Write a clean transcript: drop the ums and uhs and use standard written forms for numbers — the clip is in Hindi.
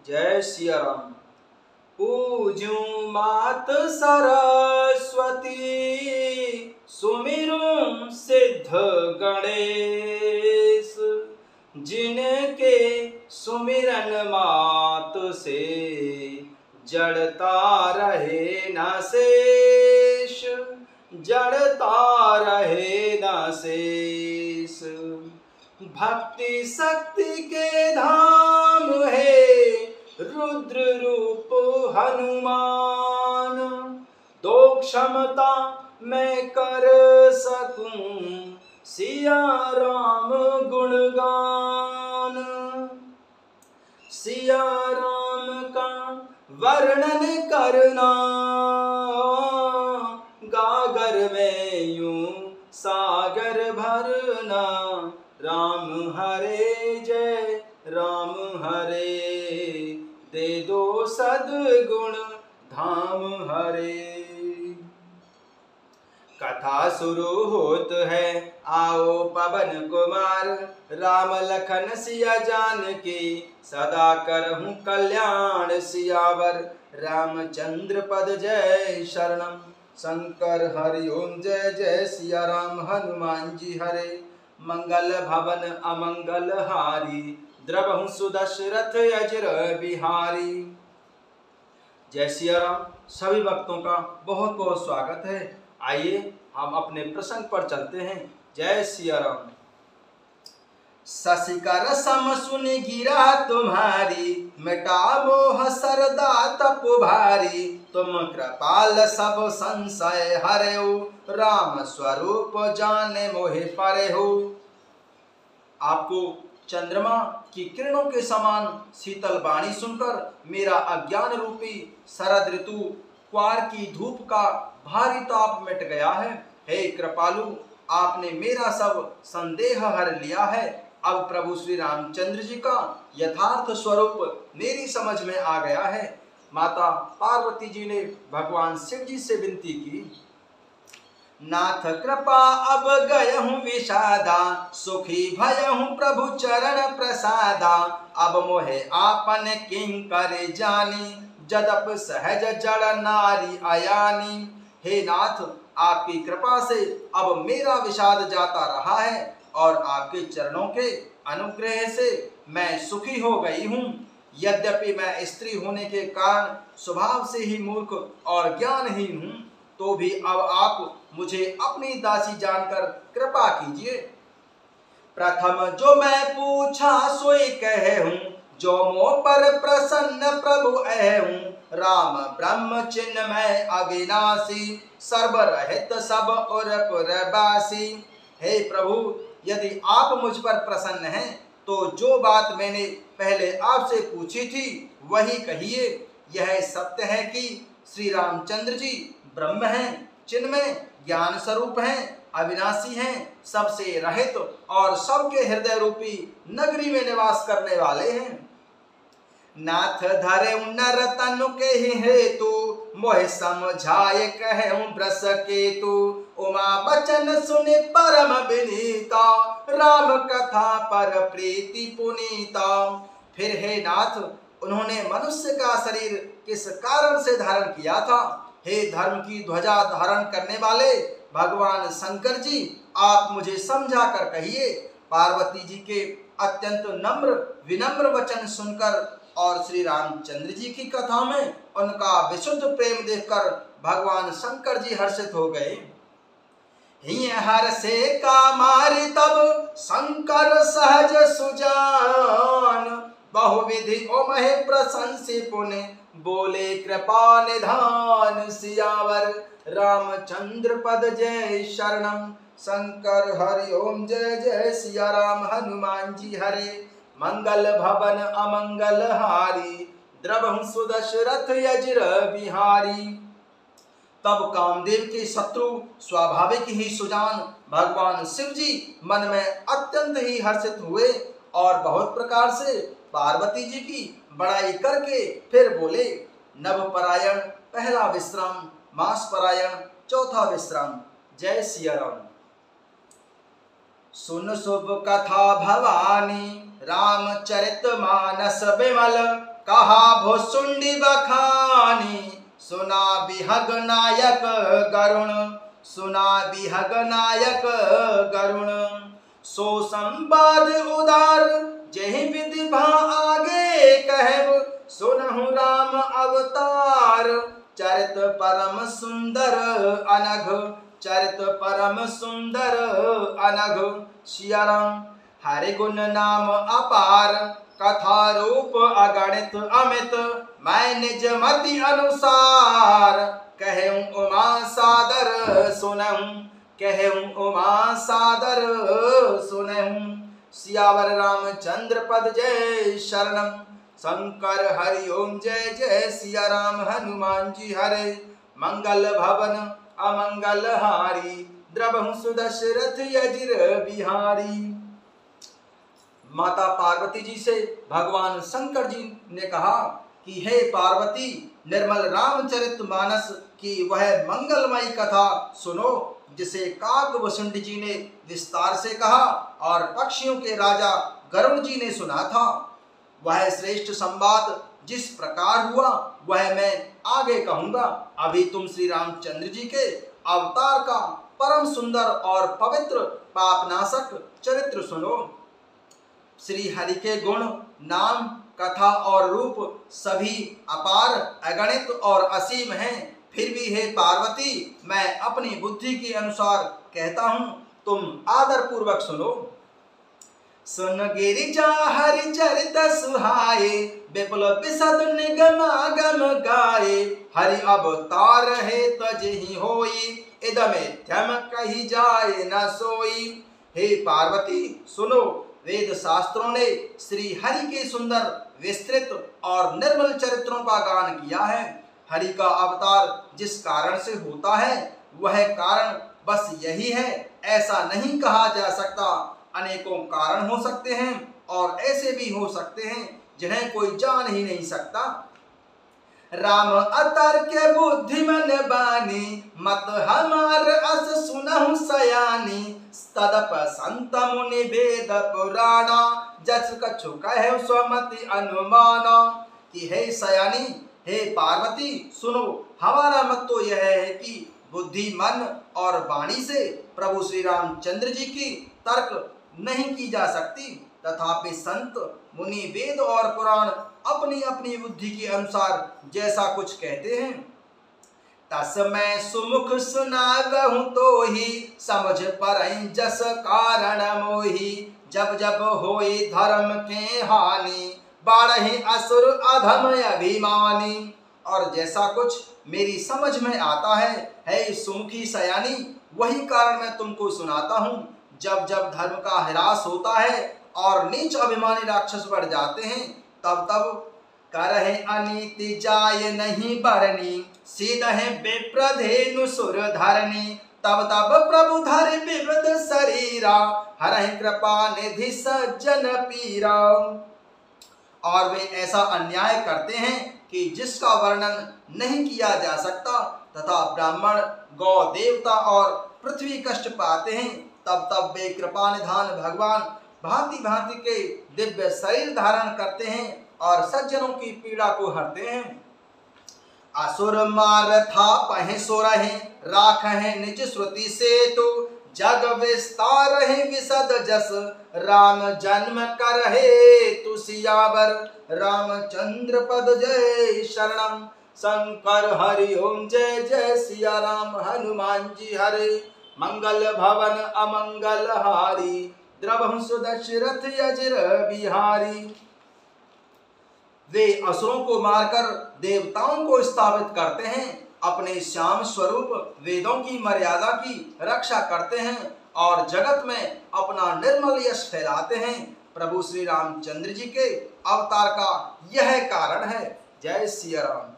जय सिया राम। पूज्यूं मात सरस्वती, सुमिरूं सिद्ध गणेश। जिनके सुमिरन मात से, जड़ता रहे न शेष, जड़ता रहे न शेष। भक्ति शक्ति के धाम है, रुद्र रूप हनुमान। दो क्षमता मैं कर सकूं, सिया राम गुणगान। सिया राम का वर्णन करना, गागर में यूं सागर भरना। राम हरे जय राम हरे, दे दो सद्गुण धाम हरे। कथा शुरू होत है, आओ पवन कुमार। राम लखन सिया जानकी, सदा करहूं कल्याण सियावर। रामचंद्र पद जय शरणम, शंकर हरि ओम जय जय सिया राम। हनुमान जी हरे, मंगल भवन अमंगल हारी। द्रवहु सुदशरथ अजर बिहारी। जय सिया राम। सभी भक्तों का बहुत बहुत स्वागत है। आइए हम अपने प्रसंग पर चलते हैं। जय सिया राम। शशिकर सम सुनि गिरा तुम्हारी, मिटा मोह सरदा तप भारी। तुम कृपाल सब संशय हरेउ, राम स्वरूप जाने मोहि परेहु। आपको चंद्रमा की किरणों के समान शीतल वाणी सुनकर मेरा अज्ञान रूपी शरद ऋतु क्वार की धूप का भारी ताप मिट गया है। हे कृपालु, आपने मेरा सब संदेह हर लिया है। अब प्रभु श्री रामचंद्र जी का यथार्थ स्वरूप मेरी समझ में आ गया है। माता पार्वती जी ने भगवान शिव जी से विनती की, नाथ कृपा अब गयहूँ विषादा, सुखी भयहूँ प्रभु चरण प्रसादा। अब मोहे आपन किंकर जानी, जदप सहज जड़ नारी अयानी। हे नाथ, आपकी कृपा से अब मेरा विषाद जाता रहा है और आपके चरणों के अनुग्रह से मैं सुखी हो गई हूँ। यद्यपि मैं स्त्री होने के कारण स्वभाव से ही मूर्ख और ज्ञानहीन हूँ, तो भी अब आप मुझे अपनी दासी जानकर कृपा कीजिए। प्रथम जो मैं पूछा सोई कहूँ, जो मोह पर प्रसन्न प्रभु अहूँ। राम ब्रह्म चिन्मय अविनाशी, सर्वरहित सब उर पुरवासी। हे प्रभु, यदि आप मुझ पर प्रसन्न हैं तो जो बात मैंने पहले आपसे पूछी थी वही कहिए। यह सत्य है कि श्री रामचंद्र जी ब्रह्म हैं, चिन्मय ज्ञान स्वरूप हैं, अविनाशी हैं, सबसे रहित और सबके हृदय रूपी नगरी में निवास करने वाले हैं। नाथ धरे नर तनु के हेतु, मोह समझाए कहूँ ब्रस केतु। उमा बचन सुनि परम विनीता, राम कथा पर प्रीति पुनीता। फिर हे नाथ, उन्होंने मनुष्य का शरीर किस कारण से धारण किया था? हे धर्म की ध्वजा धारण करने वाले भगवान शंकर जी, आप मुझे समझा कर कहिए। पार्वती जी के अत्यंत नम्र विनम्र वचन सुनकर और श्री रामचंद्र जी की कथा में उनका विशुद्ध प्रेम देखकर भगवान शंकर जी हर्षित हो गए। हर से का मारी तब शंकर सहज सुजान, बहुविधि ओमहे प्रशंसी पुण्य, बोले कृपा निधान सियावर। रामचंद्र पद जय शरणम, शंकर हरि ओम जय जय सिया राम। हनुमान जी हरे, मंगल भवन अमंगल हारी। द्रवहु सुदशरथ अजर बिहारी। तब कामदेव के शत्रु स्वाभाविक ही सुजान भगवान शिव जी मन में अत्यंत ही हर्षित हुए और बहुत प्रकार से पार्वती जी की बड़ाई करके फिर बोले, नवपरायण पहला विश्राम, मासपरायण चौथा विश्राम। जय सिया राम। सुन शुभ कथा भवानी, रामचरित मानस बिमल कहा भुसुंडी बखानी। सुना बिहग नायक गरुण, सुना बिहग नायक गरुण। सो संवाद उदार जहि विधि भा आगे कहब, सुनहु राम अवतार चरित परम सुंदर अनघ, चरित परम सुंदर अनघ। सिया राम हरि गुण नाम अपार, कथा रूप अगणित अमित। मैं निज मति अनुसार कहूँ उमा सादर सुनहूँ, कहूँ उमा सादर सुनहूँ। सियावर रामचंद्र पद जय शरणम। शंकर हरि ओम जय जय सिया राम हनुमान जी हरे। मंगल भवन अमंगल हारी, द्रवहु सुदशरथ अजिर बिहारी। माता पार्वती जी से भगवान शंकर जी ने कहा कि हे पार्वती, निर्मल रामचरित मानस की वह मंगलमयी कथा सुनो जिसे काकभूषुंड जी ने विस्तार से कहा और पक्षियों के राजा गरुड़ जी ने सुना था। वह श्रेष्ठ संवाद जिस प्रकार हुआ वह मैं आगे कहूंगा। अभी तुम श्री रामचंद्र जी के अवतार का परम सुंदर और पवित्र पापनाशक चरित्र सुनो। श्री हरि के गुण, नाम, कथा और रूप सभी अपार, अगणित और असीम हैं। फिर भी हे पार्वती, मैं अपनी बुद्धि के अनुसार कहता हूँ, तुम आदर पूर्वक सुनो। सुन गिरिजा हरि चरित सुहाए, विपुल विशद निगमागम गाए। हरि अवतार है तजहि होई, इदमेत्यम कही जाए न सोई। हे पार्वती सुनो, वेद शास्त्रों ने श्री हरि के सुंदर, विस्तृत और निर्मल चरित्रों का गान किया है। हरि का अवतार जिस कारण से होता है वह कारण बस यही है ऐसा नहीं कहा जा सकता। अनेकों कारण हो सकते हैं और ऐसे भी हो सकते हैं जिन्हें कोई जान ही नहीं सकता। राम अतर्क बुद्धिमन बानी, मत हमार अस सुनहु सयानी। तदप संत मुनि वेद पुराणा, जस कछु कहे स्वमति अनुमाना। कि हे सयानी, हे पार्वती सुनो, हमारा मत तो यह है कि बुद्धि, मन और वाणी से प्रभु श्री रामचंद्र जी की तर्क नहीं की जा सकती। तथापि संत मुनि वेद और पुराण अपनी अपनी बुद्धि के अनुसार जैसा कुछ कहते हैं। तस मैं सुमुख सुनावहु तो ही, समझ परई जस कारण मोही। जब जब होई धर्म के हानि, बाढ़हि असुर अधम अभिमानी। और जैसा कुछ मेरी समझ में आता है सुमुखी सयानी, वही कारण मैं तुमको सुनाता हूँ। जब जब धर्म का ह्रास होता है और नीच अभिमानी राक्षस बढ़ जाते हैं, तब तब करहे अनीति जाय नहीं बरनी। सीधे विप्रधेनु सुर धरनी, तब तब प्रभु धर विविध शरीरा। हरहि कृपा निधि सज्जन पीरा। और वे ऐसा अन्याय करते हैं कि जिसका वर्णन नहीं किया जा सकता, तथा ब्राह्मण, गौ, देवता और पृथ्वी कष्ट पाते हैं। तब तब वे कृपा निधान भगवान भांति भांति के दिव्य शरीर धारण करते हैं और सज्जनों की पीड़ा को हरते हैं। असुर मार था पहे सो रहे, राख है निज श्रुति से तो। जग विस्तार है विशद जस, राम जन्म करहे तु सियावर। रामचंद्र पद जय शरणम। शंकर हरि ओम जय जय सिया राम हनुमान जी हरे। मंगल भवन अमंगल हारी, द्रवहु सुदशरथ अजिर बिहारी। वे असुरों को मारकर देवताओं को स्थापित करते हैं, अपने श्याम स्वरूप वेदों की मर्यादा की रक्षा करते हैं और जगत में अपना निर्मल यश फैलाते हैं। प्रभु श्री रामचंद्र जी के अवतार का यह कारण है। जय सिया राम।